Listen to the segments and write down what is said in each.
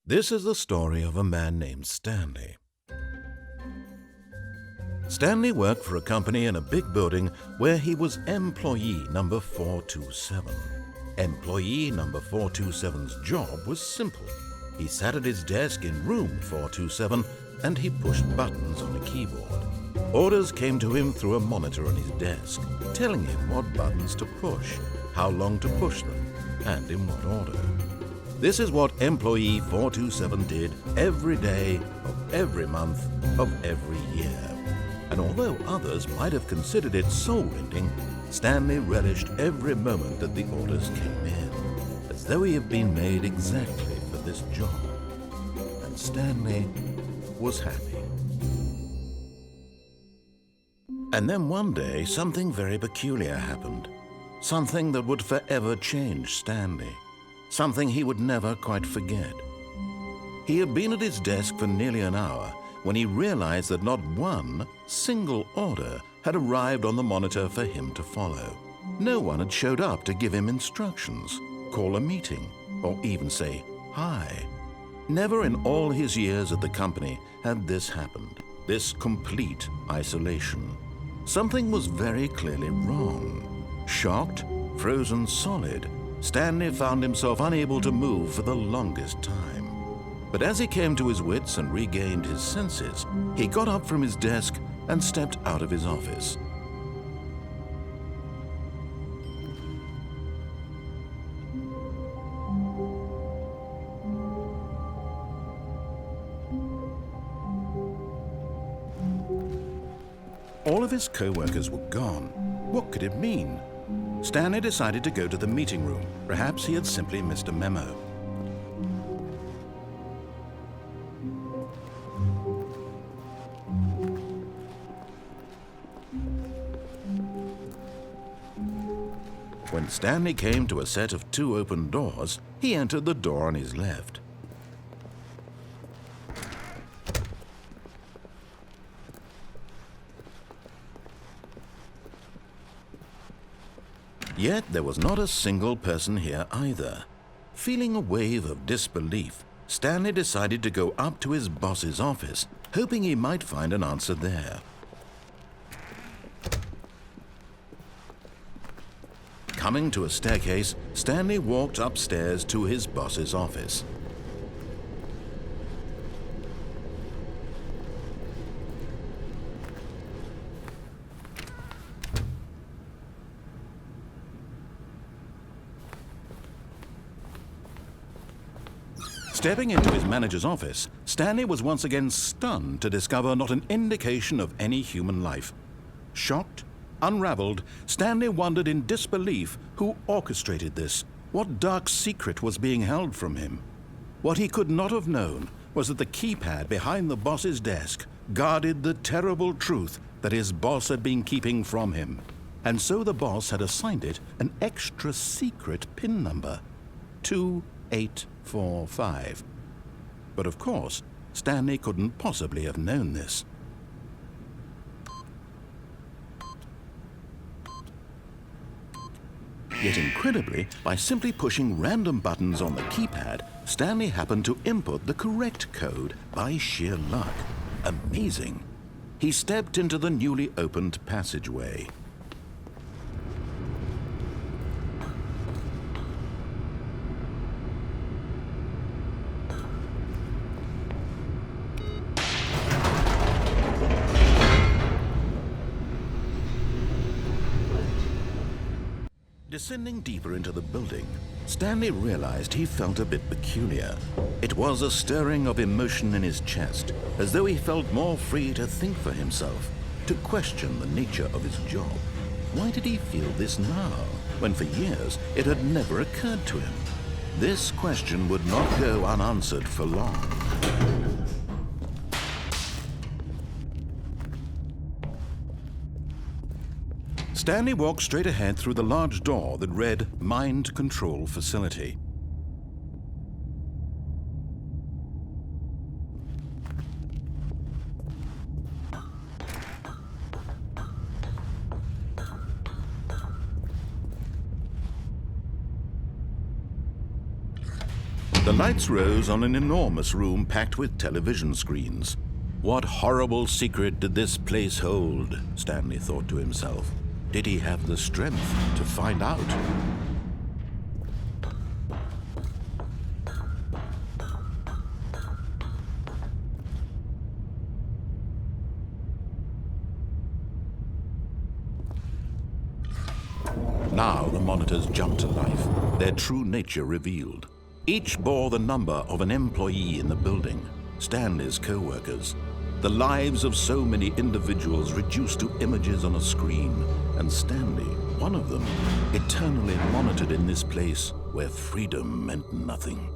This is the story of a man named Stanley. Stanley worked for a company in a big building where he was employee number 427. Employee number 427's job was simple. He sat at his desk in room 427 and he pushed buttons on a keyboard. Orders came to him through a monitor on his desk, telling him what buttons to push, how long to push them, and in what order. This is what employee 427 did every day of every month of every year. And although others might have considered it soul-rending, Stanley relished every moment that the orders came in, as though he had been made exactly for this job. And Stanley was happy. And then one day, something very peculiar happened. Something that would forever change Stanley. Something he would never quite forget. He had been at his desk for nearly an hour when he realized that not one single order had arrived on the monitor for him to follow. No one had showed up to give him instructions, call a meeting, or even say hi. Never in all his years at the company had this happened, this complete isolation. Something was very clearly wrong. Shocked, frozen solid, Stanley found himself unable to move for the longest time. But as he came to his wits and regained his senses, he got up from his desk and stepped out of his office. All of his co-workers were gone. What could it mean? Stanley decided to go to the meeting room. Perhaps he had simply missed a memo. When Stanley came to a set of two open doors, he entered the door on his left. Yet there was not a single person here either. Feeling a wave of disbelief, Stanley decided to go up to his boss's office, hoping he might find an answer there. Coming to a staircase, Stanley walked upstairs to his boss's office. Stepping into his manager's office, Stanley was once again stunned to discover not an indication of any human life. Shocked, unraveled, Stanley wondered in disbelief who orchestrated this, what dark secret was being held from him. What he could not have known was that the keypad behind the boss's desk guarded the terrible truth that his boss had been keeping from him. And so the boss had assigned it an extra secret PIN number, 2845. But of course, Stanley couldn't possibly have known this. Yet incredibly, by simply pushing random buttons on the keypad, Stanley happened to input the correct code by sheer luck. Amazing. He stepped into the newly opened passageway. Descending deeper into the building, Stanley realized he felt a bit peculiar. It was a stirring of emotion in his chest, as though he felt more free to think for himself, to question the nature of his job. Why did he feel this now, when for years it had never occurred to him? This question would not go unanswered for long. Stanley walked straight ahead through the large door that read Mind Control Facility. The The lights rose on an enormous room packed with television screens. What horrible secret did this place hold? Stanley thought to himself. Did he have the strength to find out? Now the monitors jumped to life, their true nature revealed. Each bore the number of an employee in the building, Stanley's co-workers. The lives of so many individuals reduced to images on a screen, and Stanley, one of them, eternally monitored in this place where freedom meant nothing.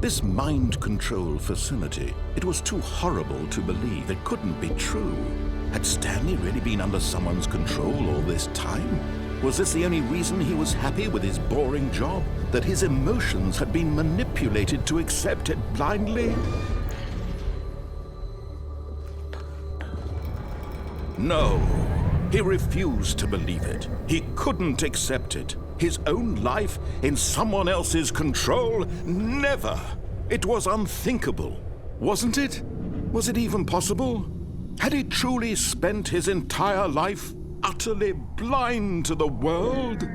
This mind control facility, it was too horrible to believe. It couldn't be true. Had Stanley really been under someone's control all this time? Was this the only reason he was happy with his boring job? That his emotions had been manipulated to accept it blindly? No, he refused to believe it. He couldn't accept it. His own life in someone else's control? Never! It was unthinkable, wasn't it? Was it even possible? Had he truly spent his entire life utterly blind to the world?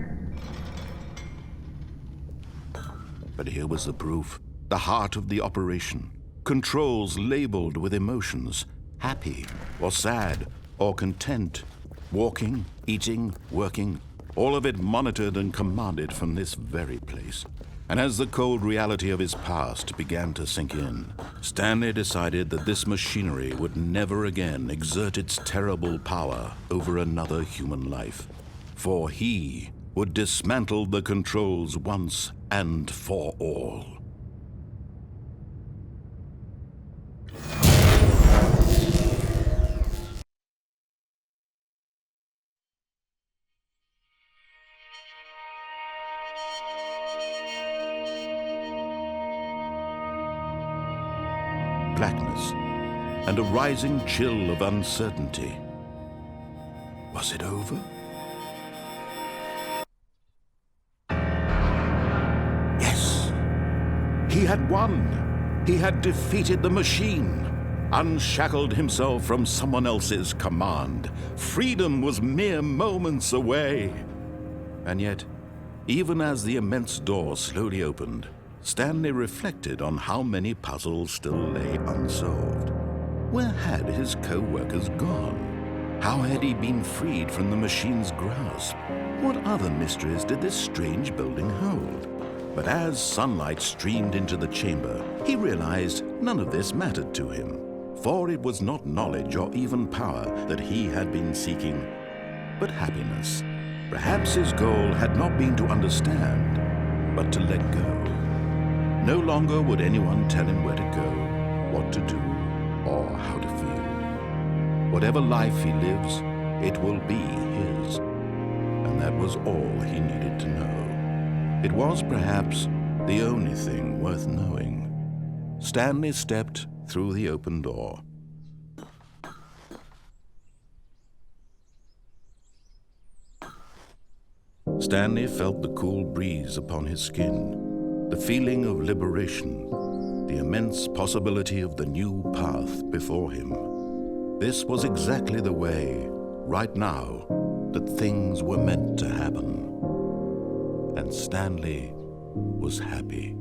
But here was the proof, the heart of the operation. Controls labeled with emotions, happy or sad or content, walking, eating, working, all of it monitored and commanded from this very place. And as the cold reality of his past began to sink in, Stanley decided that this machinery would never again exert its terrible power over another human life. For he would dismantle the controls once and for all. Blackness and a rising chill of uncertainty. Was it over? Yes, he had won. He had defeated the machine, unshackled himself from someone else's command. Freedom was mere moments away. And yet, even as the immense door slowly opened, Stanley reflected on how many puzzles still lay unsolved. Where had his co-workers gone? How had he been freed from the machine's grasp? What other mysteries did this strange building hold? But as sunlight streamed into the chamber, he realized none of this mattered to him, for it was not knowledge or even power that he had been seeking, but happiness. Perhaps his goal had not been to understand, but to let go. No longer would anyone tell him where to go, what to do, or how to feel. Whatever life he lives, it will be his. And that was all he needed to know. It was perhaps the only thing worth knowing. Stanley stepped through the open door. Stanley felt the cool breeze upon his skin. The feeling of liberation, the immense possibility of the new path before him. This was exactly the way, right now, that things were meant to happen. And Stanley was happy.